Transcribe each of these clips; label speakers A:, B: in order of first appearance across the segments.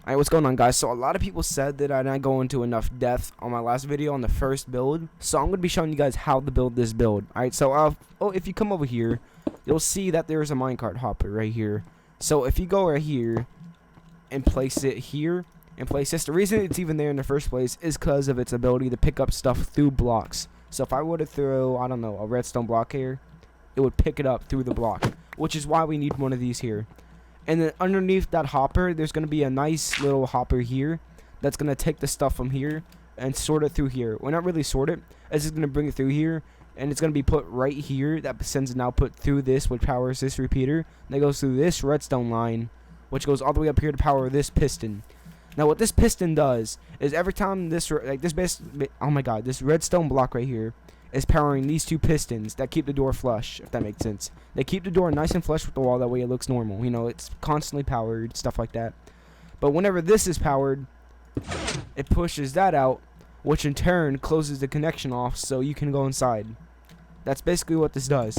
A: Alright, what's going on, guys? So a lot of people said that I didn't go into enough depth on my last video on the first build, so I'm going to be showing you guys how to build this build. Alright, so if you come over here, you'll see that there's a minecart hopper right here. So if you go right here and place it here and place this, the reason it's even there in the first place is because of its ability to pick up stuff through blocks. So if I were to throw, I don't know, a redstone block here, it would pick it up through the block, which is why we need one of these here. And then underneath that hopper, there's going to be a nice little hopper here that's going to take the stuff from here and sort it through here. Well, not really sort it. It's just going to bring it through here, and it's going to be put right here. That sends an output through this, which powers this repeater. And it goes through this redstone line, which goes all the way up here to power this piston. Now, what this piston does is every time this redstone block right here is powering these two pistons that keep the door flush, if that makes sense. They keep the door nice and flush with the wall, that way it looks normal. You know, it's constantly powered, stuff like that. But whenever this is powered, it pushes that out, which in turn closes the connection off so you can go inside. That's basically what this does.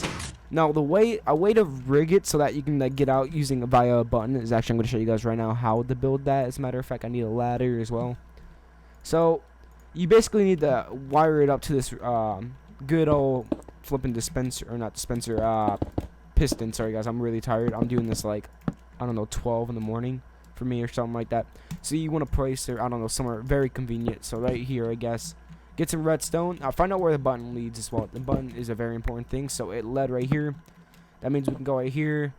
A: Now, a way to rig it so that you can get out using via a button is actually, I'm going to show you guys right now how to build that. As a matter of fact, I need a ladder as well. So, you basically need to wire it up to this good old flipping piston. Sorry guys, I'm really tired. I'm doing this like, I don't know, 12 in the morning for me or something like that. So you want to place it, I don't know, somewhere very convenient. So right here, I guess. Get some redstone. I'll find out where the button leads as well. The button is a very important thing. So it led right here. That means we can go right here.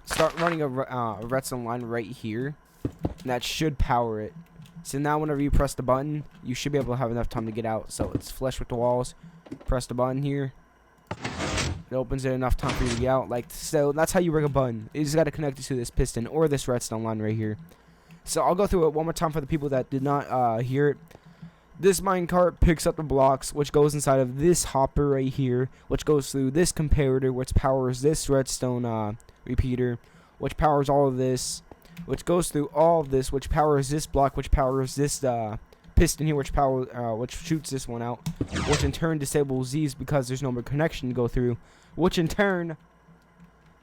A: Start running a redstone line right here. And that should power it. So now whenever you press the button, you should be able to have enough time to get out. So it's flush with the walls. Press the button here. It opens it enough time for you to get out. So that's how you rig a button. You just got to connect it to this piston or this redstone line right here. So I'll go through it one more time for the people that did not hear it. This minecart picks up the blocks, which goes inside of this hopper right here, which goes through this comparator, which powers this redstone repeater, which powers all of this, which goes through all of this, which powers this block, which powers this piston here, which shoots this one out, which in turn disables these because there's no more connection to go through, which in turn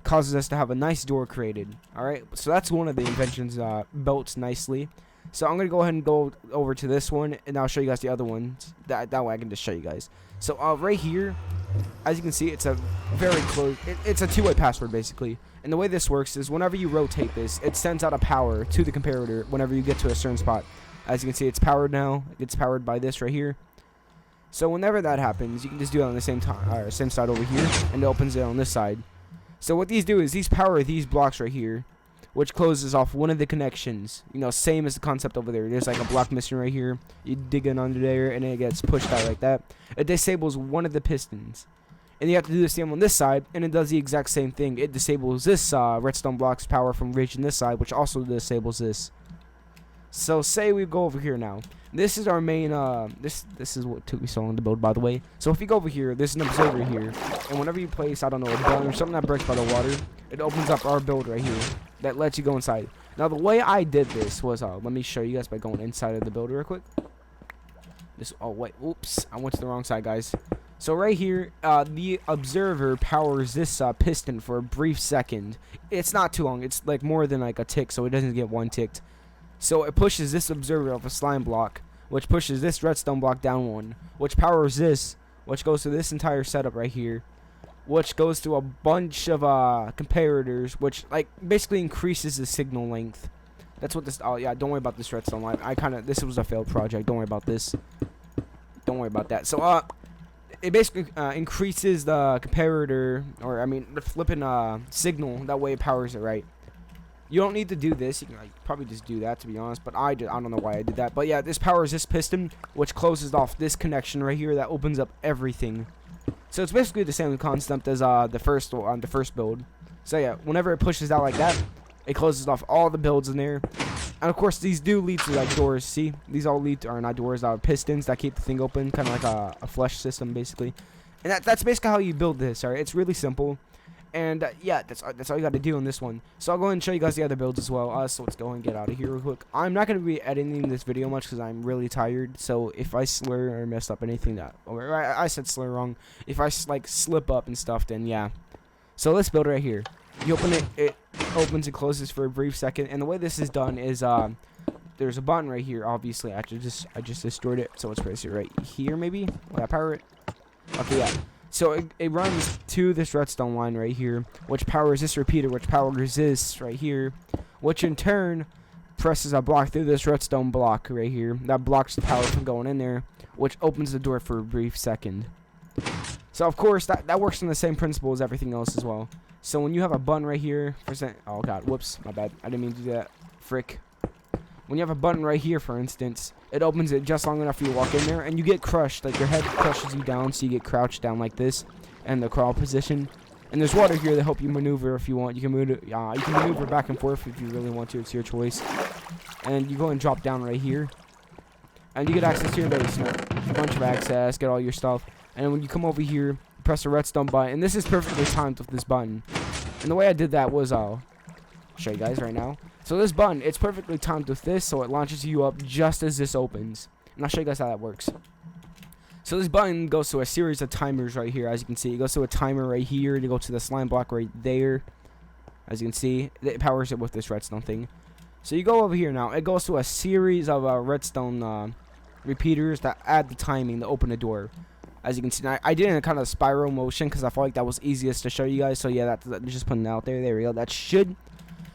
A: causes us to have a nice door created. Alright, so that's one of the inventions built nicely. So I'm going to go ahead and go over to this one, and I'll show you guys the other ones. That way I can just show you guys. So right here, as you can see, it's a very close, it's a two-way password basically. And the way this works is whenever you rotate this, it sends out a power to the comparator whenever you get to a certain spot. As you can see, it's powered now. It's powered by this right here. So whenever that happens, you can just do it on the same side over here, and it opens it on this side. So what these do is these power these blocks right here, which closes off one of the connections. You know, same as the concept over there. There's like a block missing right here. You dig in under there, and it gets pushed out like that. It disables one of the pistons. And you have to do the same on this side, and it does the exact same thing. It disables this redstone block's power from reaching this side, which also disables this. So say we go over here now. This is our main, this is what took me so long to build, by the way. So if you go over here, there's an observer here. And whenever you place, I don't know, a button or something that breaks by the water, it opens up our build right here. That lets you go inside. Now the way I did this was, let me show you guys by going inside of the build real quick. Oh wait, oops, I went to the wrong side, guys. So right here, the observer powers this piston for a brief second. It's not too long. It's like more than like a tick, so it doesn't get one ticked. So it pushes this observer off a slime block, which pushes this redstone block down one, which powers this, which goes to this entire setup right here, which goes to a bunch of comparators, which like basically increases the signal length. That's what this. Oh yeah, don't worry about this redstone line. This was a failed project. Don't worry about this. Don't worry about that. So it basically increases the comparator, or I mean the flipping signal. That way it powers it right. You don't need to do this. You can probably just do that, to be honest. But I don't know why I did that. But yeah, this powers this piston, which closes off this connection right here. That opens up everything. So it's basically the same concept as the first build. So yeah, whenever it pushes out like that, it closes off all the builds in there. And of course, these do lead to like doors. See, these all lead to, or not doors, pistons that keep the thing open, kind of like a flush system basically. And that's basically how you build this. Alright, it's really simple. And yeah, that's all you got to do on this one. So I'll go ahead and show you guys the other builds as well. So let's go and get out of here real quick. I'm not going to be editing this video much because I'm really tired. So if I slur or mess up anything or I said slur wrong. If I like slip up and stuff, then yeah. So let's build right here. You open it, opens and closes for a brief second. And the way this is done is there's a button right here. Obviously, I just destroyed it, so let's press it right here. Maybe will I power it? Okay, yeah. So it runs to this redstone line right here, which powers this repeater, which powers this right here, which in turn presses a block through this redstone block right here. That blocks the power from going in there, which opens the door for a brief second. So of course that works on the same principle as everything else as well. So when you have a button right here, oh god, whoops, my bad. I didn't mean to do that. Frick. When you have a button right here, for instance, it opens it just long enough for you to walk in there, and you get crushed. Like, your head crushes you down, so you get crouched down like this, in the crawl position. And there's water here to help you maneuver if you want. You can maneuver back and forth if you really want to. It's your choice. And you go and drop down right here, and you get access to your basement. A bunch of access, get all your stuff. And when you come over here, press the redstone button, and this is perfectly timed with this button. And the way I did that was, I'll show you guys right now. So this button, it's perfectly timed with this, so it launches you up just as this opens. And I'll show you guys how that works. So this button goes to a series of timers right here, as you can see. It goes to a timer right here to go to the slime block right there. As you can see, it powers it with this redstone thing. So you go over here now. It goes to a series of redstone repeaters that add the timing to open the door. As you can see, now, I did it in a kind of spiral motion because I felt like that was easiest to show you guys. So yeah, that's just putting it out there. There we go. That should...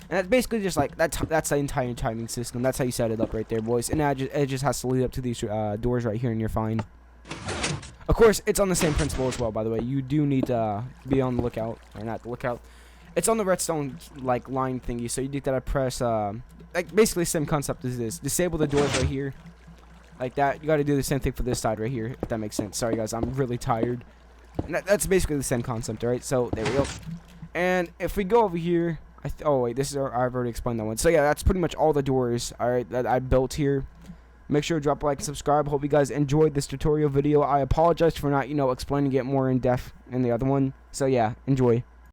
A: And that's basically just like, that's the entire timing system. That's how you set it up right there, boys. And it just has to lead up to these doors right here, and you're fine. Of course, it's on the same principle as well, by the way. You do need to be on the lookout. Or not the lookout. It's on the redstone, like, line thingy. So you need to press, like, basically the same concept as this. Disable the doors right here. Like that. You got to do the same thing for this side right here, if that makes sense. Sorry, guys. I'm really tired. And that's basically the same concept, alright? So, there we go. And if we go over here... oh wait, this is I've already explained that one. So yeah, that's pretty much all the doors, alright, that I built here. Make sure to drop a like and subscribe. Hope you guys enjoyed this tutorial video. I apologize for not, explaining it more in depth in the other one. So yeah, enjoy.